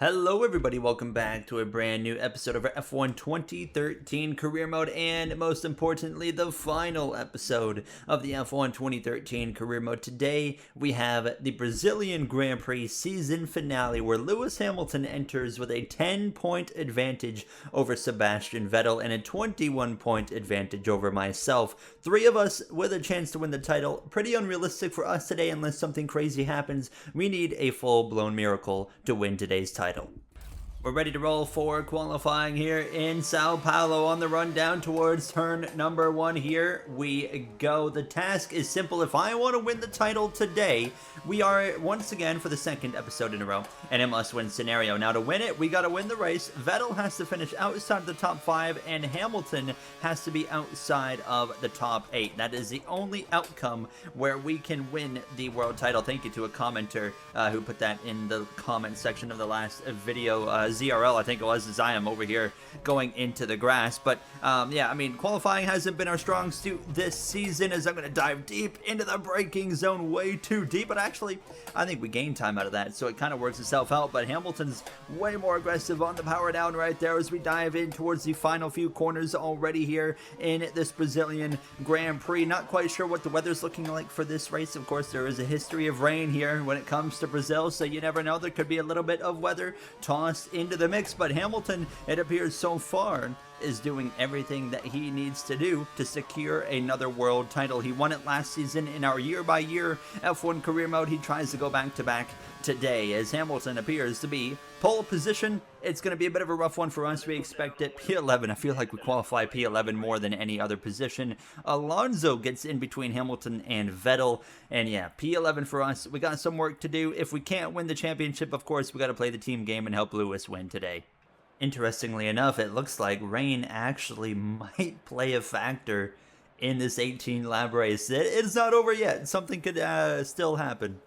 Hello everybody, welcome back to a brand new episode of our F1 2013 Career Mode, and most importantly, the final episode of the F1 2013 Career Mode. Today, we have the Brazilian Grand Prix season finale, where Lewis Hamilton enters with a 10-point advantage over Sebastian Vettel and a 21-point advantage over myself. Three of us with a chance to win the title. Pretty unrealistic for us today unless something crazy happens. We need a full-blown miracle to win today's title. We're ready to roll for qualifying here in Sao Paulo. On the run down towards turn number 1, here we go. The task is simple. If I want to win the title today, we are once again for the second episode in a row in a must-win scenario. Now to win it, we got to win the race. Vettel has to finish outside the top 5, and Hamilton has to be outside of the top 8. That is the only outcome where we can win the world title. Thank you to a commenter who put that in the comment section of the last video. ZRL, I think it was, as I am over here going into the grass. But yeah, I mean, qualifying hasn't been our strong suit this season, as I'm going to dive deep into the braking zone, way too deep. But actually, I think we gained time out of that, so it kind of works itself out. But Hamilton's way more aggressive on the power down right there as we dive in towards the final few corners already here in this Brazilian Grand Prix. Not quite sure what the weather's looking like for this race. Of course, there is a history of rain here when it comes to Brazil, so you never know. There could be a little bit of weather tossed into the mix, but Hamilton, it appears so far, is doing everything that he needs to do to secure another world title. He won it last season in our year-by-year F1 career mode. He tries to go back-to-back today, as Hamilton appears to be pole position. It's going to be a bit of a rough one for us. We expect it. P11, I feel like we qualify P11 more than any other position. Alonso gets in between Hamilton and Vettel, and yeah, P11 for us. We got some work to do. If we can't win the championship, of course, we got to play the team game and help Lewis win today. Interestingly enough, it looks like rain actually might play a factor in this 18-lap race. It's not over yet. Something could still happen.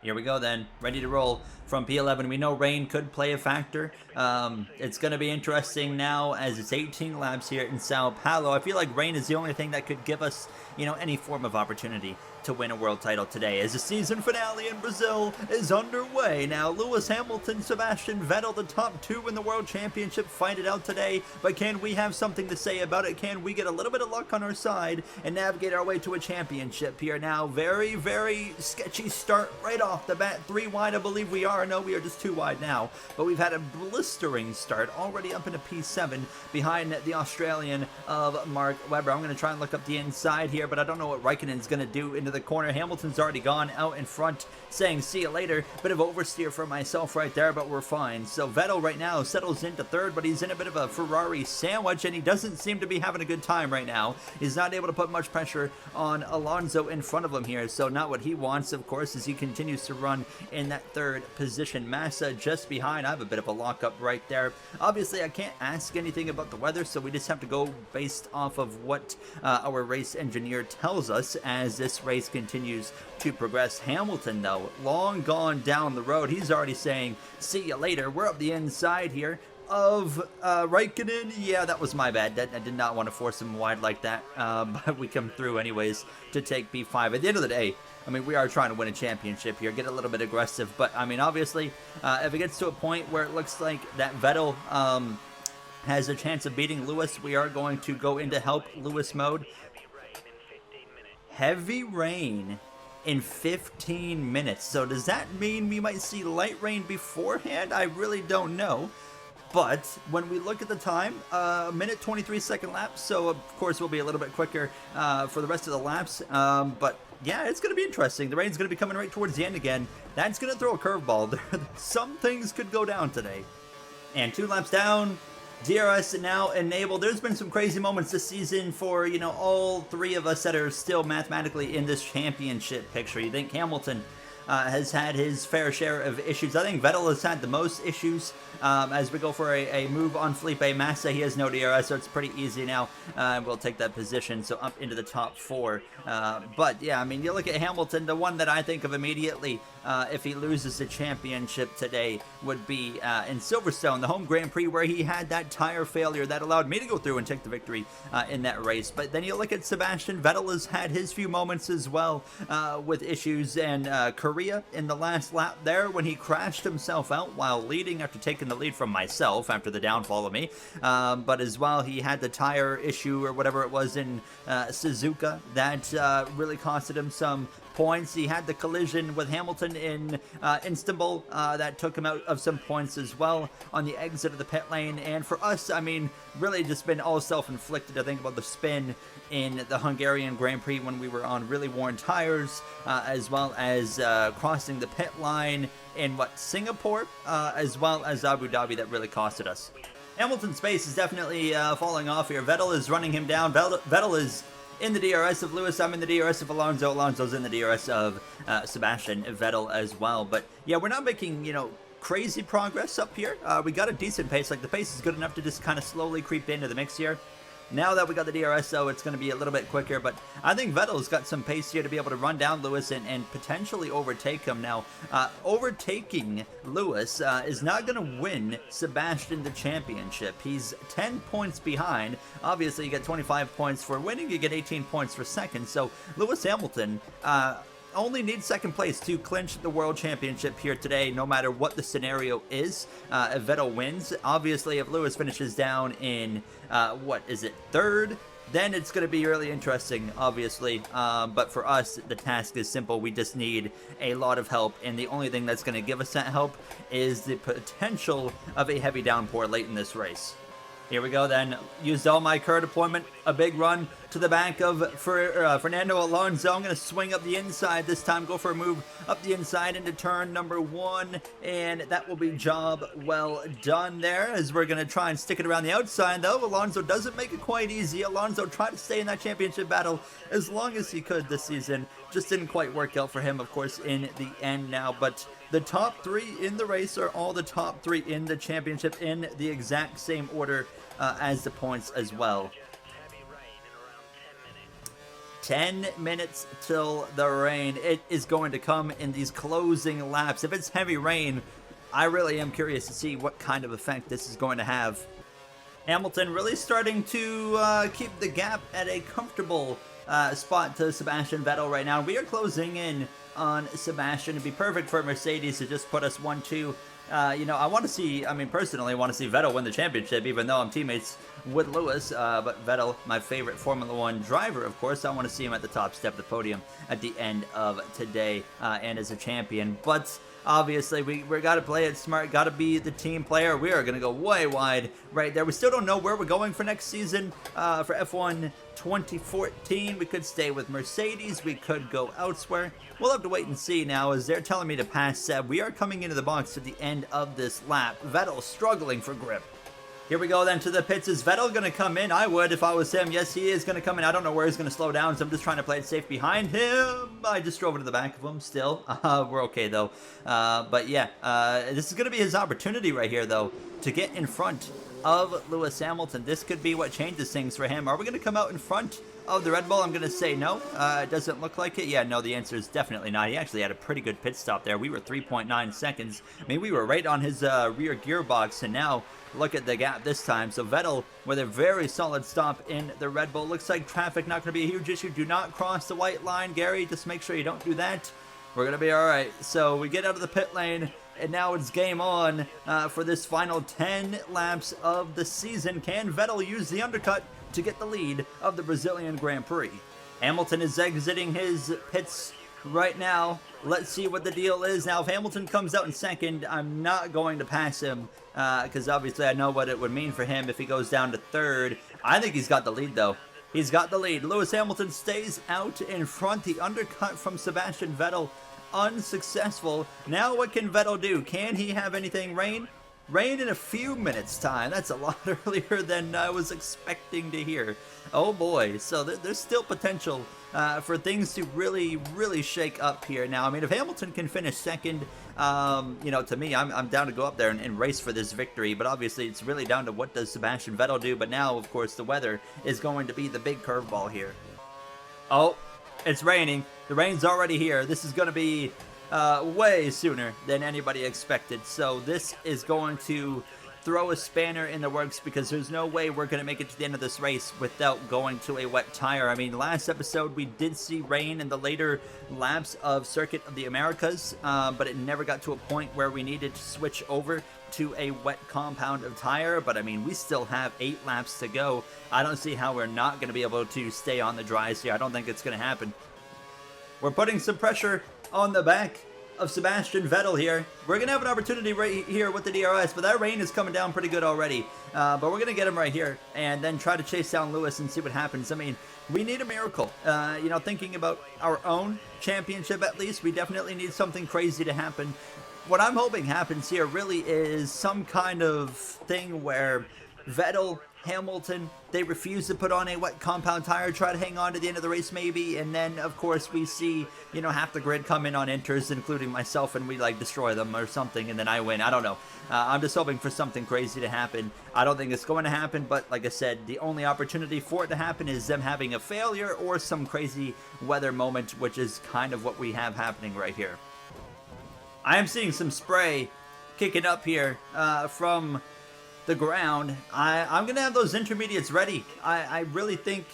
Here we go then, ready to roll from P11. We know rain could play a factor. It's going to be interesting now as it's 18 laps here in Sao Paulo. I feel like rain is the only thing that could give us, any form of opportunity to win a world title today, as the season finale in Brazil is underway. Now, Lewis Hamilton, Sebastian Vettel, the top 2 in the World Championship, fight it out today, but can we have something to say about it? Can we get a little bit of luck on our side and navigate our way to a championship here? Now, very, very sketchy start right off the bat. 3 wide, I believe we are. No, we are just 2 wide now, but we've had a blistering start, already up into P7 behind the Australian of Mark Webber. I'm going to try and look up the inside here, but I don't know what Raikkonen's going to do into the corner. Hamilton's already gone out in front, saying see you later. Bit of oversteer for myself right there, but we're fine. So Vettel right now settles into 3rd, but he's in a bit of a Ferrari sandwich, and he doesn't seem to be having a good time right now. He's not able to put much pressure on Alonso in front of him here, so not what he wants, of course, as he continues to run in that 3rd position. Massa just behind. I have a bit of a lockup right there. Obviously, I can't ask anything about the weather, so we just have to go based off of what our race engineer tells us as this race continues to progress. Hamilton, though, long gone down the road. He's already saying, see you later. We're up the inside here of Raikkonen. Yeah, that was my bad. I did not want to force him wide like that, but we come through anyways to take P5. At the end of the day, I mean, we are trying to win a championship here, get a little bit aggressive, but I mean, obviously, if it gets to a point where it looks like that Vettel has a chance of beating Lewis, we are going to go into help Lewis mode. Heavy rain in 15 minutes. So does that mean we might see light rain beforehand? I really don't know. But when we look at the time, minute 23-second lap, so of course we'll be a little bit quicker for the rest of the laps. But yeah, it's going to be interesting. The rain's going to be coming right towards the end again. That's going to throw a curveball. Some things could go down today. And 2 laps down. DRS now enabled. There's been some crazy moments this season for, all 3 of us that are still mathematically in this championship picture. You think Hamilton has had his fair share of issues. I think Vettel has had the most issues as we go for a move on Felipe Massa. He has no DRS, so it's pretty easy now. We'll take that position, so up into the top 4. But yeah, I mean, you look at Hamilton, the one that I think of immediately if he loses the championship today would be in Silverstone, the home Grand Prix, where he had that tire failure that allowed me to go through and take the victory in that race. But then you look at Sebastian Vettel has had his few moments as well with issues and Korea in the last lap there when he crashed himself out while leading after taking the lead from myself after the downfall of me. But as well, he had the tire issue or whatever it was in Suzuka that really costed him some points. He had the collision with Hamilton in Istanbul that took him out of some points as well on the exit of the pit lane. And for us, I mean, really just been all self-inflicted. I think about the spin in the Hungarian Grand Prix when we were on really worn tires, as well as crossing the pit line in Singapore, as well as Abu Dhabi, that really costed us. Hamilton's pace is definitely falling off here. Vettel is running him down. Vettel is in the DRS of Lewis. I'm in the DRS of Alonso. Alonso's in the DRS of Sebastian Vettel as well. But yeah, we're not making, crazy progress up here. We got a decent pace. Like, the pace is good enough to just kind of slowly creep into the mix here. Now that we got the DRS, though, it's going to be a little bit quicker, but I think Vettel's got some pace here to be able to run down Lewis and potentially overtake him. Now, overtaking Lewis is not going to win Sebastian the championship. He's 10 points behind. Obviously, you get 25 points for winning, you get 18 points for second, so Lewis Hamilton only needs second place to clinch the world championship here today, no matter what the scenario is. If Vettel wins, obviously, if Lewis finishes down in, third, then it's going to be really interesting, obviously. But for us, the task is simple. We just need a lot of help, and the only thing that's going to give us that help is the potential of a heavy downpour late in this race. Here we go then. Used all my curve deployment. A big run to the back of Fernando Alonso. I'm going to swing up the inside this time. Go for a move up the inside into turn number 1. And that will be job well done there, as we're going to try and stick it around the outside, though. Alonso doesn't make it quite easy. Alonso tried to stay in that championship battle as long as he could this season. Just didn't quite work out for him, of course, in the end now. But the top 3 in the race are all the top 3 in the championship in the exact same order as the points as well. 10 minutes till the rain. It is going to come in these closing laps. If it's heavy rain, I really am curious to see what kind of effect this is going to have. Hamilton really starting to keep the gap at a comfortable spot to Sebastian Vettel right now. We are closing in on Sebastian. It'd be perfect for Mercedes to just put us 1-2. I want to see, personally, I want to see Vettel win the championship, even though I'm teammates with Lewis. But Vettel, my favorite Formula One driver, of course, I want to see him at the top step of the podium at the end of today and as a champion. But obviously, we got to play it smart, got to be the team player. We are going to go way wide right there. We still don't know where we're going for next season for F1 2014. We could stay with Mercedes. We could go elsewhere. We'll have to wait and see now, as they're telling me to pass Seb. We are coming into the box at the end of this lap. Vettel struggling for grip. Here we go then to the pits. Is Vettel going to come in? I would if I was him. Yes, he is going to come in. I don't know where he's going to slow down, so I'm just trying to play it safe behind him. I just drove into the back of him still. We're okay, though. But yeah, this is going to be his opportunity right here, though, to get in front of Lewis Hamilton. This could be what changes things for him. Are we going to come out in front of the Red Bull? I'm going to say no. It doesn't look like it. Yeah, no, the answer is definitely not. He actually had a pretty good pit stop there. We were 3.9 seconds. We were right on his rear gearbox, and now look at the gap this time. So Vettel with a very solid stop in the Red Bull. Looks like traffic not going to be a huge issue. Do not cross the white line, Gary. Just make sure you don't do that. We're going to be all right. So we get out of the pit lane, and now it's game on for this final 10 laps of the season. Can Vettel use the undercut to get the lead of the Brazilian Grand Prix? Hamilton is exiting his pits right now. Let's see what the deal is. Now, if Hamilton comes out in second, I'm not going to pass him because obviously I know what it would mean for him if he goes down to third. I think he's got the lead, though. He's got the lead. Lewis Hamilton stays out in front. The undercut from Sebastian Vettel unsuccessful. Now what can Vettel do? Can he have anything rain? Rain in a few minutes time. That's a lot earlier than I was expecting to hear. Oh boy. So there's still potential for things to really, really shake up here. Now, if Hamilton can finish second, to me, I'm down to go up there and race for this victory. But obviously, it's really down to what does Sebastian Vettel do. But now, of course, the weather is going to be the big curveball here. Oh, it's raining. The rain's already here. This is going to be way sooner than anybody expected. So this is going to throw a spanner in the works, because there's no way we're going to make it to the end of this race without going to a wet tire. I mean, last episode we did see rain in the later laps of Circuit of the Americas, but it never got to a point where we needed to switch over to a wet compound of tire. But I mean, we still have 8 laps to go. I don't see how we're not going to be able to stay on the dries here. I don't think it's going to happen. We're putting some pressure on the back of Sebastian Vettel here. We're going to have an opportunity right here with the DRS, but that rain is coming down pretty good already. But we're going to get him right here and then try to chase down Lewis and see what happens. I mean, we need a miracle. You know, thinking about our own championship at least, we definitely need something crazy to happen. What I'm hoping happens here really is some kind of thing where Vettel, Hamilton, they refuse to put on a wet compound tire, try to hang on to the end of the race maybe, and then of course we see, you know, half the grid come in on inters, including myself, and we like destroy them or something, and then I win. I don't know. I'm just hoping for something crazy to happen. I don't think it's going to happen, but like I said, the only opportunity for it to happen is them having a failure or some crazy weather moment, which is kind of what we have happening right here. I am seeing some spray kicking up here from the ground. I'm gonna have those intermediates ready. I really think,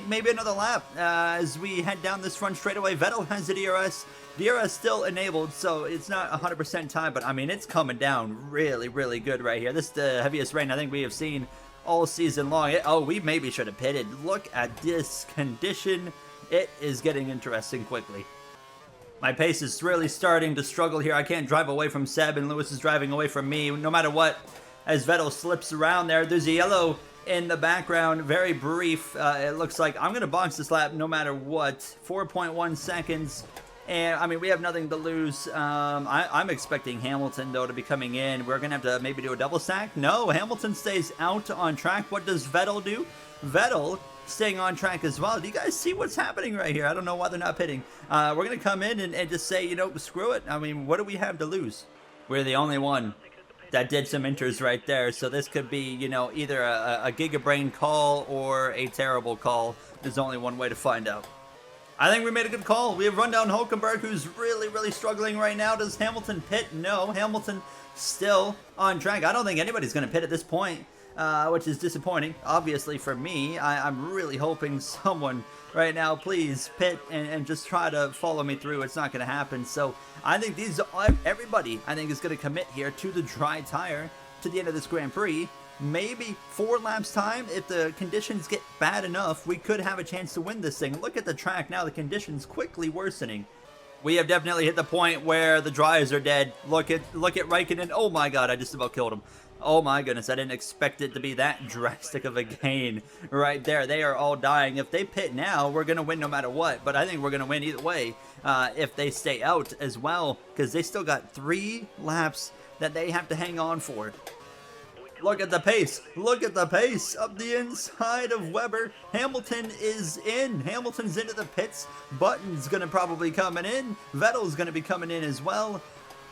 maybe another lap as we head down this front straightaway. Vettel has the DRS. DRS still enabled, so it's not 100% time, but I mean, it's coming down really, really good right here. This is the heaviest rain I think we have seen all season long. We maybe should have pitted. Look at this condition. It is getting interesting quickly. My pace is really starting to struggle here. I can't drive away from Seb, and Lewis is driving away from me no matter what. As Vettel slips around there, there's a yellow in the background, very brief. It looks like I'm going to box this lap no matter what. 4.1 seconds. And, I mean, we have nothing to lose. I'm expecting Hamilton, though, to be coming in. We're going to have to maybe do a double stack. No, Hamilton stays out on track. What does Vettel do? Vettel staying on track as well. Do you guys see what's happening right here? I don't know why they're not pitting. We're going to come in and just say, you know, screw it. I mean, what do we have to lose? We're the only one that did some inters right there. So this could be, you know, either a gigabrain call or a terrible call. There's only one way to find out. I think we made a good call. We have Rundown Hulkenberg, who's really, really struggling right now. Does Hamilton pit? No. Hamilton still on track. I don't think anybody's going to pit at this point. Which is disappointing, obviously, for me. I'm really hoping someone right now, please pit and just try to follow me through. It's not going to happen. So I think everybody, I think, is going to commit here to the dry tire to the end of this Grand Prix. Maybe 4 laps time, if the conditions get bad enough, we could have a chance to win this thing. Look at the track now, the conditions quickly worsening. We have definitely hit the point where the dryers are dead. Look at Raikkonen. Oh my god, I just about killed him. Oh my goodness, I didn't expect it to be that drastic of a gain right there. They are all dying. If they pit now, we're going to win no matter what. But I think we're going to win either way if they stay out as well, because they still got 3 laps that they have to hang on for. Look at the pace. Look at the pace up the inside of Webber. Hamilton is in. Hamilton's into the pits. Button's going to probably coming in. Vettel's going to be coming in as well.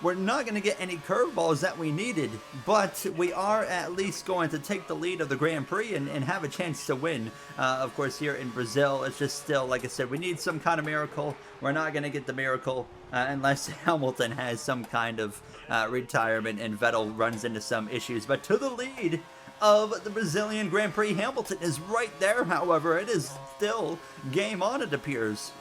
We're not going to get any curveballs that we needed, but we are at least going to take the lead of the Grand Prix and have a chance to win. Of course, here in Brazil, it's just still, like I said, we need some kind of miracle. We're not going to get the miracle unless Hamilton has some kind of retirement and Vettel runs into some issues. But to the lead of the Brazilian Grand Prix, Hamilton is right there, however. It is still game on, it appears.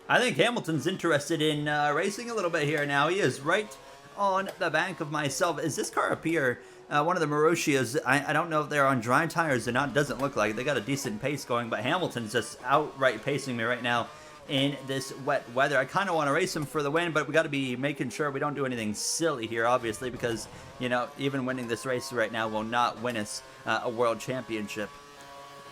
I think Hamilton's interested in racing a little bit here now. He is right on the back of myself. Is this car up here? One of the Marussias, I don't know if they're on dry tires or not. It doesn't look like it. They got a decent pace going, but Hamilton's just outright pacing me right now in this wet weather. I kind of want to race him for the win, but we got to be making sure we don't do anything silly here, obviously, because, you know, even winning this race right now will not win us a world championship.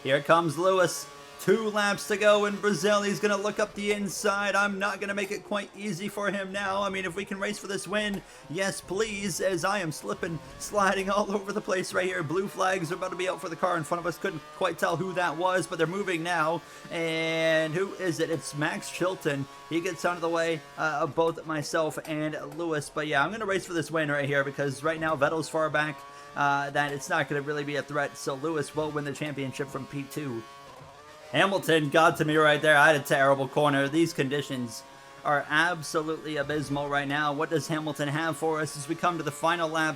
Here comes Lewis. 2 laps to go in Brazil. He's going to look up the inside. I'm not going to make it quite easy for him now. I mean, if we can race for this win, yes, please, as I am slipping, sliding all over the place right here. Blue flags are about to be out for the car in front of us. Couldn't quite tell who that was, but they're moving now. And who is it? It's Max Chilton. He gets out of the way of both myself and Lewis. But yeah, I'm going to race for this win right here because right now Vettel's far back that it's not going to really be a threat. So Lewis will win the championship from P2. Hamilton got to me right there. I had a terrible corner. These conditions are absolutely abysmal right now. What does Hamilton have for us as we come to the final lap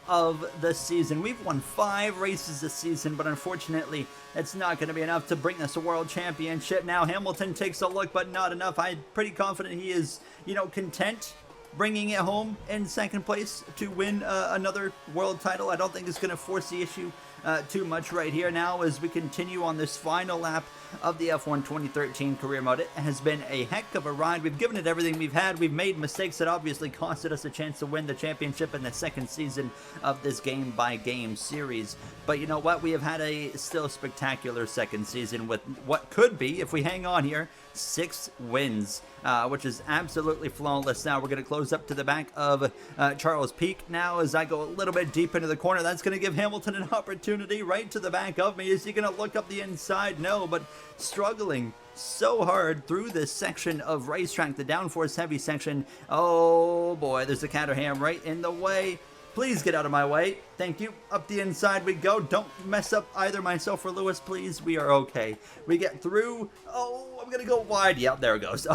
of the season. We've won 5 races this season, but unfortunately, it's not going to be enough to bring us a world championship. Now, Hamilton takes a look, but not enough. I'm pretty confident he is, content bringing it home in second place to win another world title. I don't think it's going to force the issue too much right here now as we continue on this final lap of the F1 2013 career mode. It has been a heck of a ride. We've given it everything we've had. We've made mistakes that obviously costed us a chance to win the championship in the second season of this game-by-game series. But you know what? We have had a still spectacular second season with what could be, if we hang on here, 6 wins, which is absolutely flawless. Now we're going to close up to the back of Charles Peak now as I go a little bit deep into the corner. That's going to give Hamilton an opportunity right to the back of me. Is he going to look up the inside? No, but struggling so hard through this section of racetrack, the downforce heavy section. Oh boy, there's a Caterham right in the way. Please get out of my way. Thank you. Up the inside we go. Don't mess up either myself or Lewis, please. We are okay. We get through. Oh, I'm going to go wide. Yep, there it goes.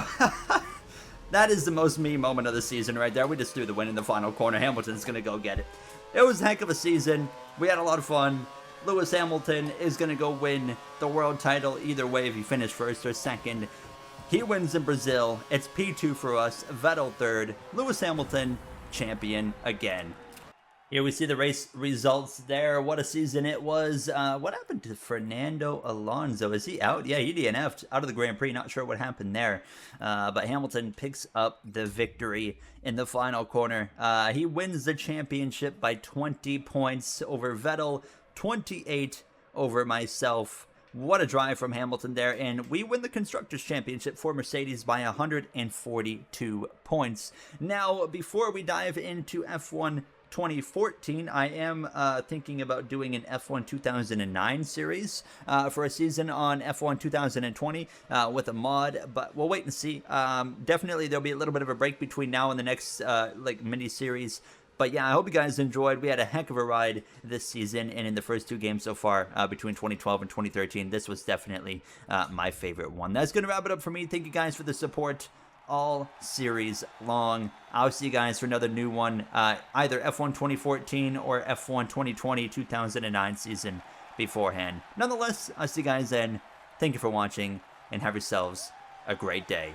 That is the most me moment of the season right there. We just threw the win in the final corner. Hamilton's going to go get it. It was a heck of a season. We had a lot of fun. Lewis Hamilton is going to go win the world title either way if he finished first or second. He wins in Brazil. It's P2 for us. Vettel third. Lewis Hamilton, champion again. Here we see the race results there. What a season it was. What happened to Fernando Alonso? Is he out? Yeah, he DNF'd out of the Grand Prix. Not sure what happened there. But Hamilton picks up the victory in the final corner. He wins the championship by 20 points over Vettel, 28 over myself. What a drive from Hamilton there. And we win the Constructors' Championship for Mercedes by 142 points. Now, before we dive into F1 2014, I am thinking about doing an F1 2009 series for a season on F1 2020 with a mod, but we'll wait and see. Definitely there'll be a little bit of a break between now and the next mini series. But yeah, I hope you guys enjoyed. We had a heck of a ride this season, and in the first 2 games so far between 2012 and 2013, this was definitely my favorite one. That's going to wrap it up for me. Thank you guys for the support all series long. I'll see you guys for another new one, either F1 2014 or F1 2020 2009 season beforehand. Nonetheless, I'll see you guys then. Thank you for watching, and have yourselves a great day.